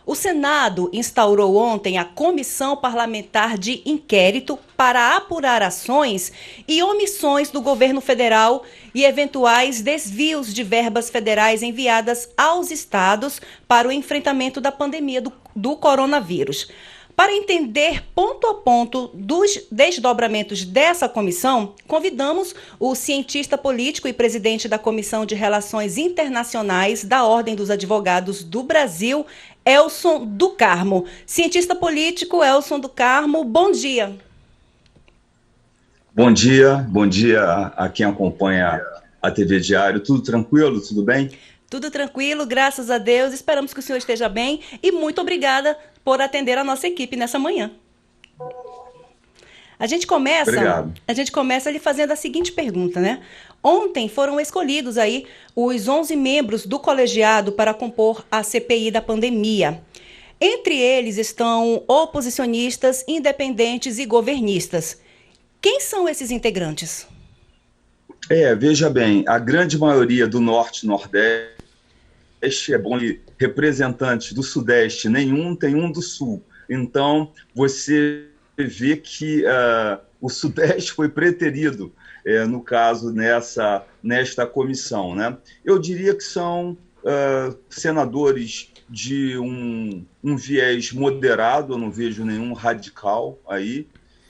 O Senado instaurou ontem a Comissão Parlamentar de Inquérito para apurar ações e omissões do governo federal e eventuais desvios de verbas federais enviadas aos estados para o enfrentamento da pandemia do coronavírus. Para entender ponto a ponto dos desdobramentos dessa comissão, convidamos o cientista político e presidente da Comissão de Relações Internacionais da Ordem dos Advogados do Brasil, Elson do Carmo. Cientista político Elson do Carmo, bom dia. Bom dia a quem acompanha a TV Diário. Tudo tranquilo? Tudo bem? Tudo tranquilo, graças a Deus. Esperamos que o senhor esteja bem e muito obrigada por atender a nossa equipe nessa manhã. Obrigado. A gente começa lhe fazendo a seguinte pergunta, né? Ontem foram escolhidos aí os 11 membros do colegiado para compor a CPI da pandemia. Entre eles estão oposicionistas, independentes e governistas. Quem são esses integrantes? Veja bem, a grande maioria do Norte e Nordeste é bom, e representantes do Sudeste nenhum, tem um do Sul. Então, você vê que o Sudeste foi preterido, no caso, nesta comissão, né? Eu diria que são senadores de um viés moderado, eu não vejo nenhum radical aí,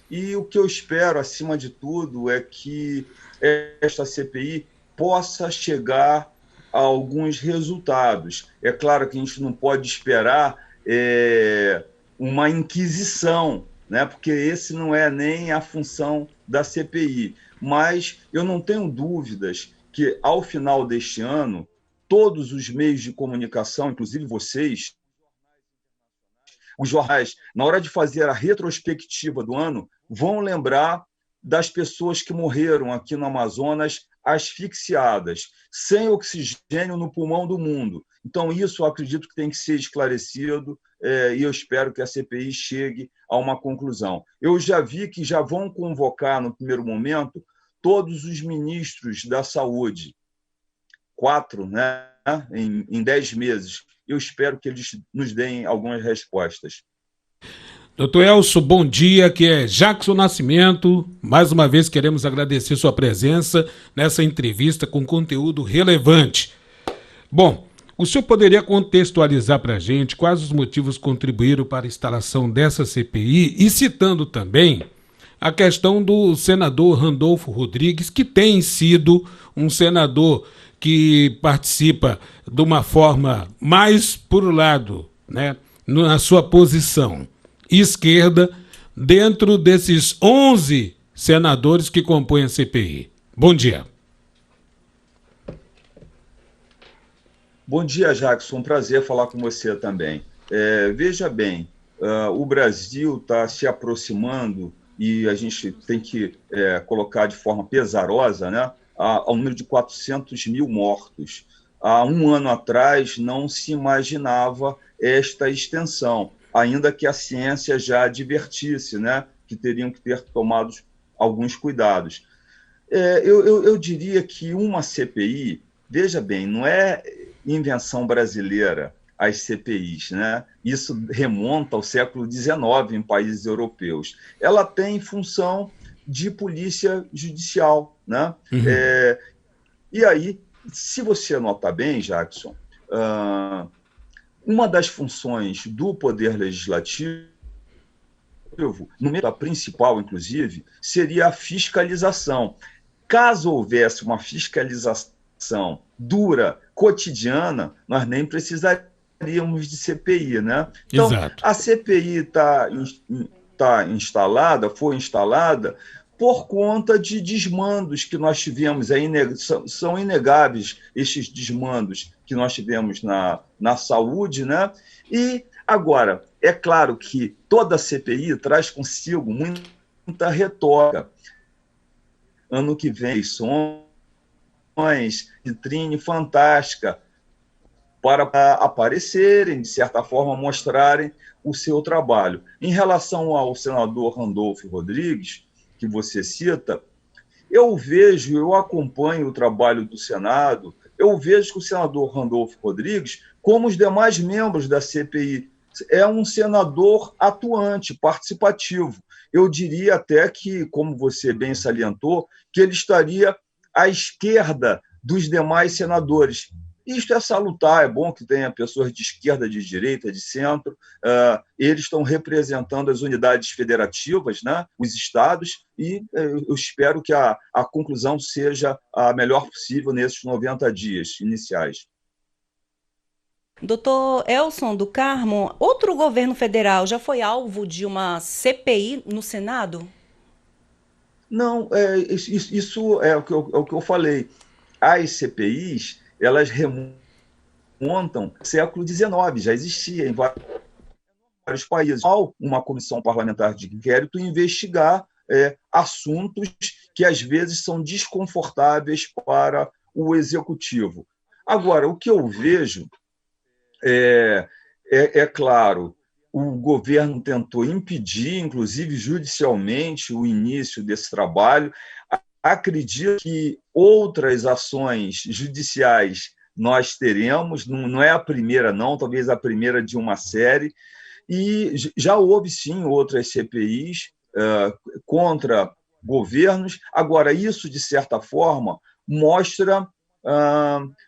e o que eu espero, acima de tudo, é que esta CPI possa chegar a alguns resultados. É claro que a gente não pode esperar uma inquisição, né? Porque esse não é nem a função da CPI. Mas eu não tenho dúvidas que, ao final deste ano, todos os meios de comunicação, inclusive vocês, os jornais, na hora de fazer a retrospectiva do ano, vão lembrar das pessoas que morreram aqui no Amazonas asfixiadas, sem oxigênio no pulmão do mundo. Então, isso eu acredito que tem que ser esclarecido e eu espero que a CPI chegue a uma conclusão. Eu já vi que já vão convocar, no primeiro momento, todos os ministros da saúde, 4, né, em 10 meses. Eu espero que eles nos deem algumas respostas. Doutor Elson, bom dia, aqui é Jackson Nascimento. Mais uma vez queremos agradecer sua presença nessa entrevista com conteúdo relevante. Bom, o senhor poderia contextualizar para a gente quais os motivos contribuíram para a instalação dessa CPI e citando também a questão do senador Randolfo Rodrigues, que tem sido um senador que participa de uma forma mais por lado, né, na sua posição esquerda, dentro desses 11 senadores que compõem a CPI. Bom dia. Bom dia, Jackson. Um prazer falar com você também. Veja bem, o Brasil está se aproximando, e a gente tem que colocar de forma pesarosa, né, ao número de 400 mil mortos. Há um ano atrás não se imaginava esta extensão, ainda que a ciência já advertisse, né, que teriam que ter tomado alguns cuidados. Eu diria que uma CPI, veja bem, não é invenção brasileira as CPIs, né? Isso remonta ao século XIX em países europeus. Ela tem função de polícia judicial, né? Uhum. E aí, se você notar bem, Jackson, uma das funções do Poder Legislativo, no meio da principal, inclusive, seria a fiscalização. Caso houvesse uma fiscalização dura, cotidiana, nós nem precisaríamos de CPI, né? Então, Exato. a CPI foi instalada por conta de desmandos que nós tivemos, são inegáveis estes desmandos que nós tivemos na saúde, né? E, agora, é claro que toda CPI traz consigo muita retórica. Ano que vem, eleições, vitrine fantástica, para aparecerem, de certa forma, mostrarem o seu trabalho. Em relação ao senador Randolfo Rodrigues, que você cita, eu acompanho o trabalho do Senado, eu vejo que o senador Randolfo Rodrigues, como os demais membros da CPI, é um senador atuante, participativo. Eu diria até que, como você bem salientou, que ele estaria à esquerda dos demais senadores. Isto é salutar, é bom que tenha pessoas de esquerda, de direita, de centro. Eles estão representando as unidades federativas, né, os estados, e eu espero que a conclusão seja a melhor possível nesses 90 dias iniciais. Doutor Elson do Carmo, outro governo federal já foi alvo de uma CPI no Senado? Não, isso é o que eu falei. As CPIs, elas remontam ao século XIX, já existia em vários países. Ao uma comissão parlamentar de inquérito investigar assuntos que às vezes são desconfortáveis para o executivo. Agora, o que eu vejo claro, o governo tentou impedir, inclusive judicialmente, o início desse trabalho. Acredito que outras ações judiciais nós teremos, não é a primeira, não, talvez a primeira de uma série, e já houve, sim, outras CPIs contra governos. Agora, isso, de certa forma, mostra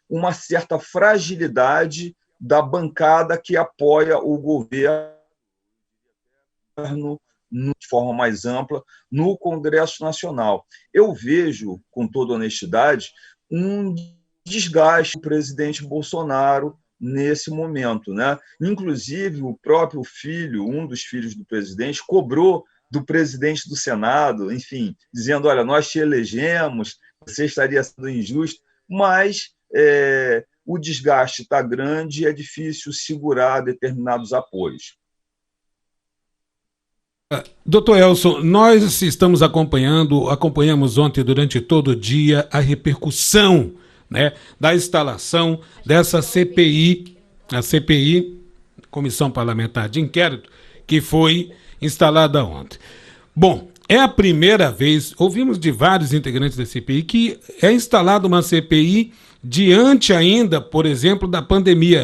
uma certa fragilidade da bancada que apoia o governo de forma mais ampla no Congresso Nacional. Eu vejo, com toda honestidade, um desgaste do presidente Bolsonaro nesse momento, né? Inclusive, o próprio filho, um dos filhos do presidente, cobrou do presidente do Senado, enfim, dizendo: olha, nós te elegemos, você estaria sendo injusto, mas o desgaste está grande e é difícil segurar determinados apoios. Doutor Elson, nós estamos acompanhamos ontem durante todo o dia a repercussão, né, da instalação dessa CPI, a CPI, Comissão Parlamentar de Inquérito, que foi instalada ontem. Bom, é a primeira vez, ouvimos de vários integrantes da CPI, que é instalada uma CPI diante ainda, por exemplo, da pandemia.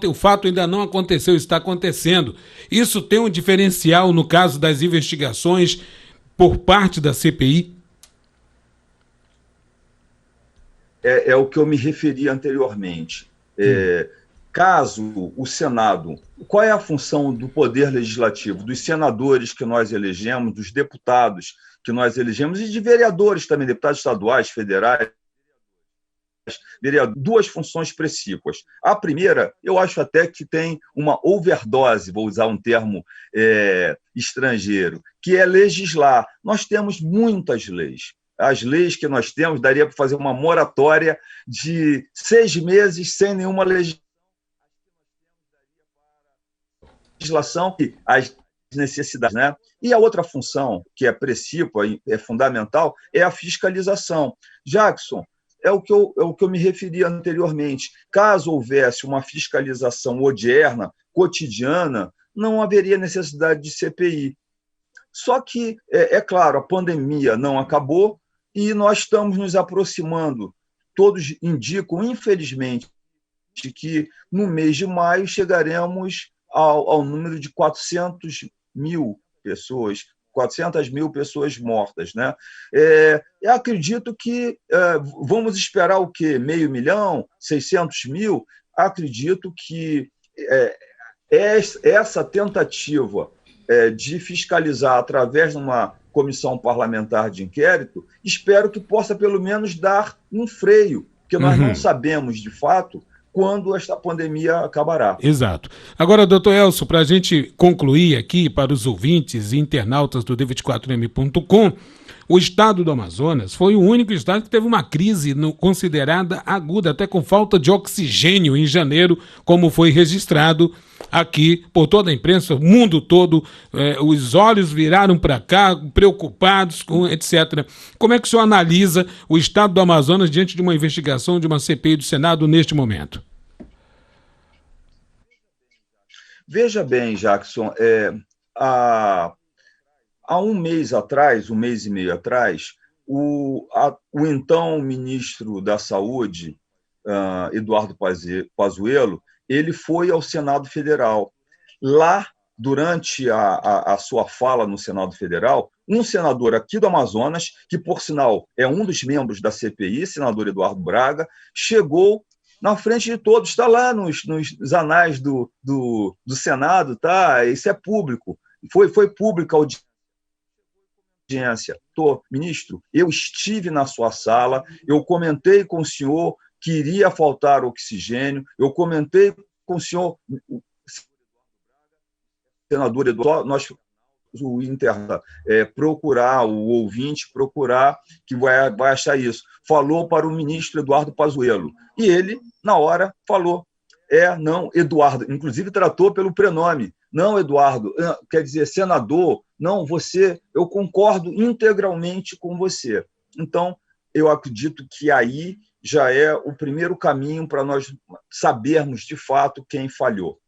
O fato ainda não aconteceu, está acontecendo. Isso tem um diferencial no caso das investigações por parte da CPI? É o que eu me referi anteriormente. Caso o Senado... Qual é a função do Poder Legislativo, dos senadores que nós elegemos, dos deputados que nós elegemos e de vereadores também, deputados estaduais, federais? Duas funções precípuas. A primeira, eu acho até que tem uma overdose, vou usar um termo estrangeiro, que é legislar. Nós temos muitas leis. As leis que nós temos, daria para fazer uma moratória de 6 meses sem nenhuma legislação e as necessidades, né? E a outra função, que é precípua, é fundamental, é a fiscalização. Jackson, é o que eu me referi anteriormente. Caso houvesse uma fiscalização odierna, cotidiana, não haveria necessidade de CPI. Só que, claro, a pandemia não acabou e nós estamos nos aproximando. Todos indicam, infelizmente, que no mês de maio chegaremos ao número de 400 mil pessoas, 400 mil pessoas mortas, né? Eu acredito que vamos esperar o quê? 500 mil, 600 mil? Acredito que essa tentativa de fiscalizar através de uma comissão parlamentar de inquérito, espero que possa pelo menos dar um freio, porque nós não sabemos, de fato, quando esta pandemia acabará. Exato. Agora, doutor Elson, para a gente concluir aqui para os ouvintes e internautas do D24M.com, o estado do Amazonas foi o único estado que teve uma crise considerada aguda, até com falta de oxigênio em janeiro, como foi registrado aqui por toda a imprensa, o mundo todo, os olhos viraram para cá, preocupados, etc. Como é que o senhor analisa o estado do Amazonas diante de uma investigação de uma CPI do Senado neste momento? Veja bem, Jackson, há um mês atrás, um mês e meio atrás, o então ministro da Saúde, Eduardo Pazuello, ele foi ao Senado Federal lá, durante a sua fala no Senado Federal, um senador aqui do Amazonas, que, por sinal, é um dos membros da CPI, senador Eduardo Braga, chegou na frente de todos, está lá nos anais do Senado, tá? Isso é público. Foi pública a audiência. Ministro, eu estive na sua sala, eu comentei com o senhor que iria faltar oxigênio, eu comentei com o senhor, senador Eduardo, nós o interna procurar, o ouvinte procurar, que vai achar isso. Falou para o ministro Eduardo Pazuello. E ele, na hora, falou, não, Eduardo, inclusive tratou pelo prenome. Não, Eduardo, quer dizer, senador, não, você, eu concordo integralmente com você. Então, eu acredito que aí já é o primeiro caminho para nós sabermos, de fato, quem falhou.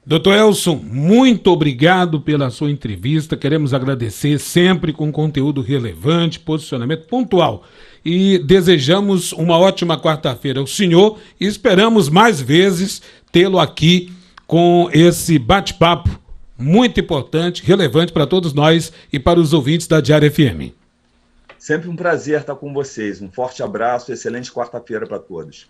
Doutor Elson, muito obrigado pela sua entrevista. Queremos agradecer, sempre com conteúdo relevante, posicionamento pontual. E desejamos uma ótima quarta-feira ao senhor e esperamos mais vezes tê-lo aqui com esse bate-papo muito importante, relevante para todos nós e para os ouvintes da Diário FM. Sempre um prazer estar com vocês. Um forte abraço e excelente quarta-feira para todos.